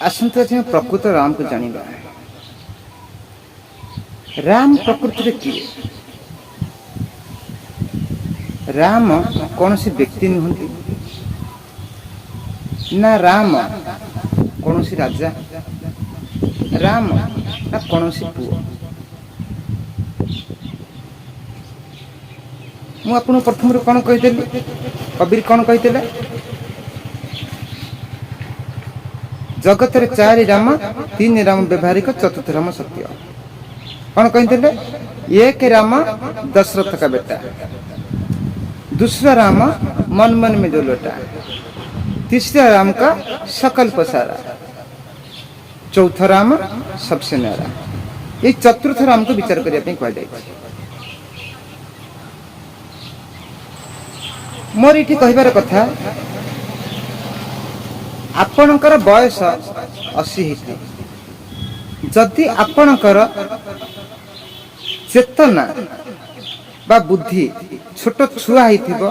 आसंता आज प्रकृत राम को जानिबा। राम प्रकृति रे किए? राम कौन सी व्यक्ति नुहंती ना, राम कौन सी राजा, राम ना कौन सी पुओ। मु आपन प्रथम कौन कहीदेली, कबीर कौन कहीदेले, जगत रे चारि राम, तीन राम व्यवहारिक, चतुर्थ राम सत्य। कौन कहीदेले? एक राम दशरथ का बेटा, दूसरा राम मन मन में जो लोटा, तीसरा राम का सकल पसारा, चौथा राम सबसे न्यारा। ये चतुर्थ राम को विचार करने कह मोर ये कहबार कथा, आपणकर बयस 80 हेतु जदि आपणकर चेतना बा बुद्धि छोट छुआ होइथिबो,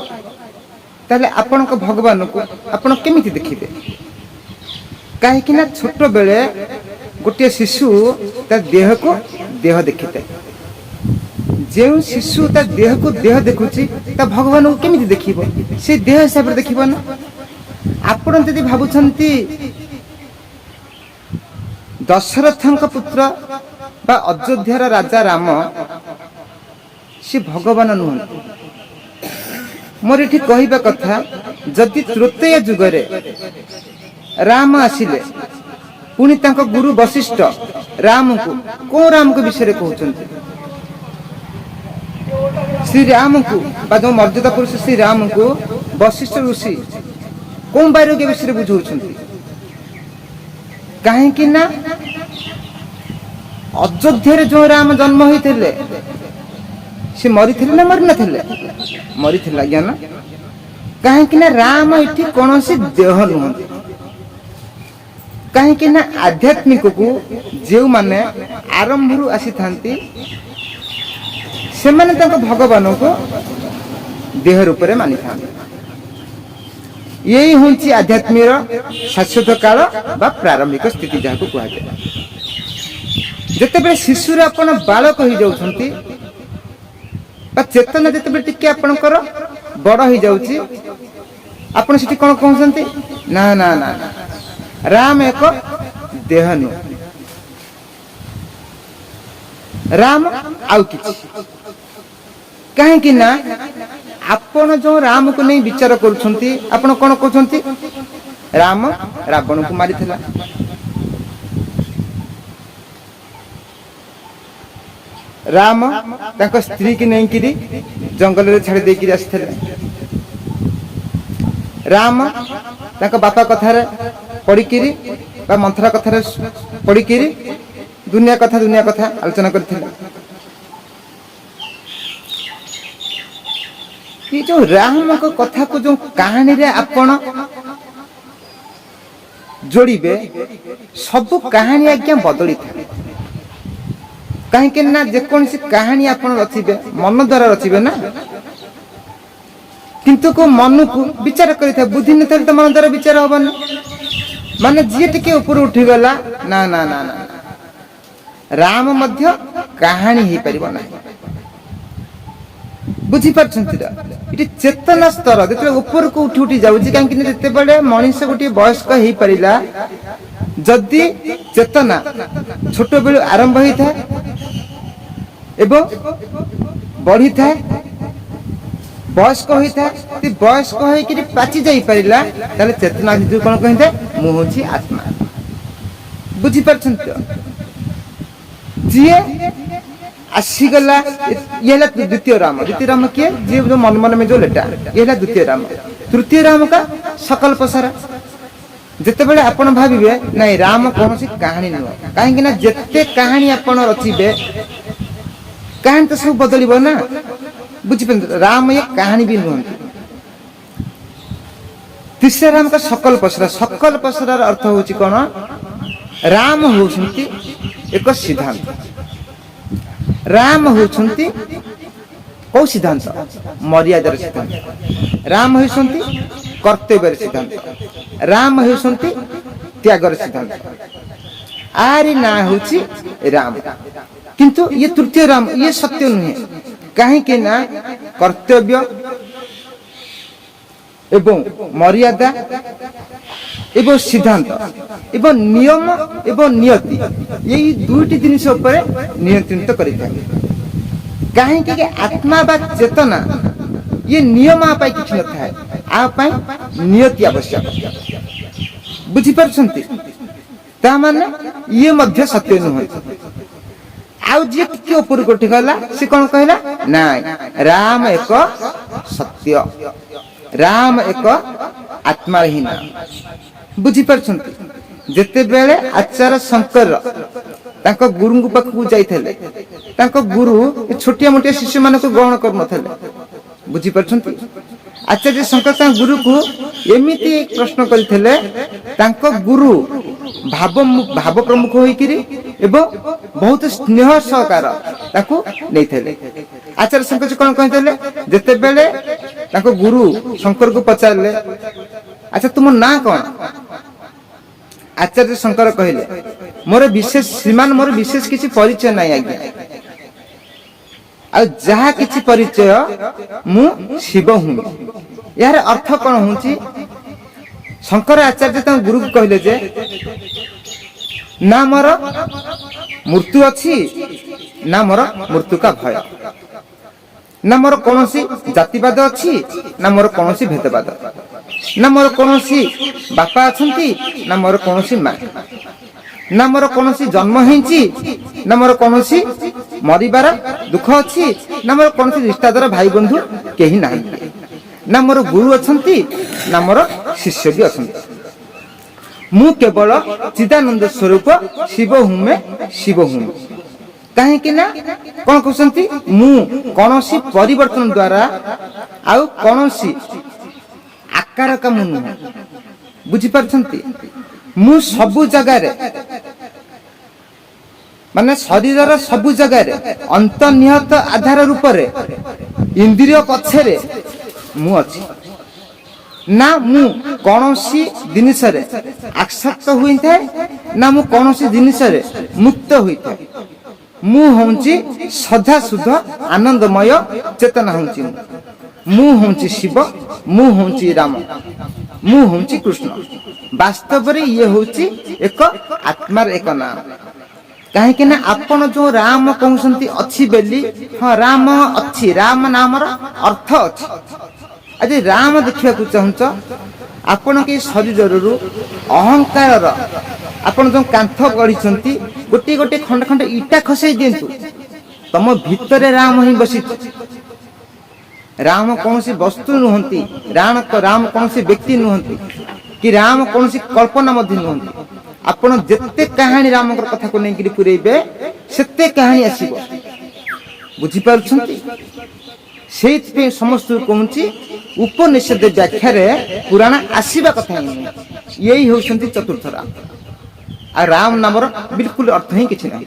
ताले आपण को भगवान को आपण केमिति देखिबे? काहे कि ना छोट बेले गोटे शिशु ता देह को देह देखिते, जो शिशु ता देह को देह देखुची ता भगवान को केमिति देखिबो? से देह हिसाब रे देखिबो ना। आपण जदि भाबुछंती दशरथଙ୍କ पुत्र बा अयोध्यार राजा राम से भगवान नुहंती। मोर ये कहबा कथा, जदि तृतीय जुगरे राम आसिले, पुणी तांको गुरु वशिष्ठ राम को राम को विषय कहउछंती? श्री राम को बा जो मर्यादा पुरुष श्री राम को वशिष्ठ ऋषि कौन वैराग्य विषय बुझाउछंती? काहे कि ना अयोध्या जो राम जन्म होइथिले से मरी थे ना मरी नथिले? मरी थे ज्ञान। काहे कि ना राम इठी कौन सी देह नुहंती। काहे कि ना आध्यात्मिक को जो माने आरंभरू आसी थांती से माने तांको भगवान को देह रूप में मानि थांती। यही होंची आध्यात्मिक शाश्वत काल बा प्रारंभिक स्थिति जहाँ को कहा जाए। जितेबाला शिशुर आपण बालक हो जाउछंती बा चेतना जितेबाला टिके आपणकर बड़ हो जाउची, आपण सेठी कोन कहउछंती? ना ना ना ना, राम एक देह नु, राम आउ किछि। काहे कि ना आपण जो राम को नहीं विचार करुछंती, आपण कोन कहउछंती? राम रावण को मारिथिला, राम ताको स्त्री की नहीं किरी जंगल रे छाड़ी दे किरी आसिथिले, राम ताको बापा कथा रे पड़ी किरी बा मंथरा कथा रे पड़ी किरी दुनिया कथा आलोचना करथिले। ये जो राम को कथा को जो कहानी रे आपण जोड़ीबे, सब कहानी आज्ञा बदली था। कहीं ना जेकोसी कहानी आप रचिबे मन द्वारा रचिबे ना, किंतु को मन को विचार करिथा बुद्धि न तो मन द्वारा विचार होबन। माने जी टिके ऊपर उठी गला ना ना ना ना, राम मध्य कहानी ही परिबो ना। बुझी परछंती इति चेतना स्तर जेते ऊपर को उठी उठी जाउची, काहे कि जेते बळे मनुष्य गोटे वयस्क हेई परिला, जदि चेतना छोट बेलु आरंभ होई था एवं बढ़ी था, वयस्क होई था, ती वयस्क होई कि पाची जाई परिला, ताले चेतना जो कोन कहिते मु होची आत्मा। बुझी परछंती जिए आसीगला ये द्वितीय राम। द्वितीय राम किए? जी जो मन मन में जो लेटा, ये द्वितीय राम। तृतीय राम का सकल पसारा। जिते बड़े आपण भाविबे नहीं राम कौन सी कहानी नुह, कहीं ना जिते कहानी आपण रचिबे कहानी तो सब बदलिबो ना। बुझिपे? राम ये कहानी भी नुह। तीसरा राम का सकल पसरा। सकल पसरार अर्थ होची कोन? राम होउछंती एक सिद्धांत। राम होउछंती को सिद्धांत? मर्यादार सिद्धांत। राम होउछंती कर्तव्यर सिद्धांत। राम होउछंती त्यागर सिद्धांत। आरी ना होची राम किंतु ये तृतीय राम ये सत्य नुहे कहीं के ना कर्तव्य एवं मर्यादा एवं सिद्धांत एवं नियम एवं नियति यही दुईटी जिनिस उपरे नियंत्रित करिଥାଏ कहीं के आत्मा बा चेतना ये नियम आ पाई किछ न थाए आ पाई नियति आवश्यक बुझी परछंती ता माने ये मध्य सत्य नुहे आउ जे के ऊपर कोठी गला से कोन कहला नाय राम एक सत्य राम एक आत्मा ही नाम बुझी परछंती जेते बेले आचार्य शंकर तांको गुरु पाखु जाइथले तांको गुरु छोटिया मोटिया शिष्य मान को ग्रहण कर नथले बुझी परछंती आचार्य शंकर तां गुरु को एमिति एक प्रश्न करिथले तांको गुरु भाव प्रमुख होई किरी एवं बहुत स्नेह सहकार ताको नैथले आचार्य शंकर कोन कहथले जेते बेले ताको गुरु शंकर को पचारले अच्छा तुम ना कौन आचार्य शंकर कहले मोर विशेष श्रीमान मोर विशेष किसी परिचय नहीं आज्ञा आ जहा किसी परिचय मु शिव हूँ यार अर्थ कौन हूँ शंकर आचार्य तम गुरु को कहले जे ना मोर मृत्यु अच्छी ना मोर मृत्यु का भय ना मोर कौन जातिवाद अच्छी ना मोर कौन भेदवाद ना मोर कौन बापा अच्छी ना मोर कौन माँ ना मोर कौन जन्म होइछि ना मोर कौन मरिबार दुख अच्छी ना मोर कौन रिश्तादार भाई बंधु केही ना ना मोर गुरु अच्छी ना मोर शिष्य भी अच्छी मु केवल चिदानंद स्वरूप शिव हूँ मैं शिव हूँ कहीं ना कौन कहते मु कौन परिवर्तन द्वारा आउ कौन आकार का मु नुह बुझीपारछंती मु सबु जगार माने शरीर सबु जगार अंतर्निहित आधार रूप रे इंद्रिय पछरे मु अछि ना मु कौनसी जिनिस रे आसक्त हुई थाए ना मु कौनसी जिनिस रे मुक्त हुई थाए मु होंची सदा शुद्ध आनंदमय चेतना होंची मु होंची शिव मु होंची राम मु होंची कृष्ण वास्तव रे ये होंची एक आत्मार एक नाम कहीं कि ना आपण जो राम कहउसंती अछि बेली हां राम अछि राम नामर अर्थ अछि आज राम देखिया को चाहन्छ आपण के शरीर रु अहंकार आपण जो कांथ गढ़ी गोटे गोटे खंड खंड इटा खसई दिंतु तम भितरे राम ही बसी राम कौन सी वस्तु नुहंती राम कौन सी व्यक्ति नुहंती कि राम कौन सी कल्पना मध्य नुहंती आपण जेते कहानी राम कथा को नहीं कि पुरेबे सेते कहानी आसीबो बुझी पारछंती सेत पे समस्त कहूची उपनिषद व्याख्या रे पुराण आसीबा कथा यही होउछंती चतुर्थ राम आ राम नामर बिल्कुल अर्थ ही किछ नहीं।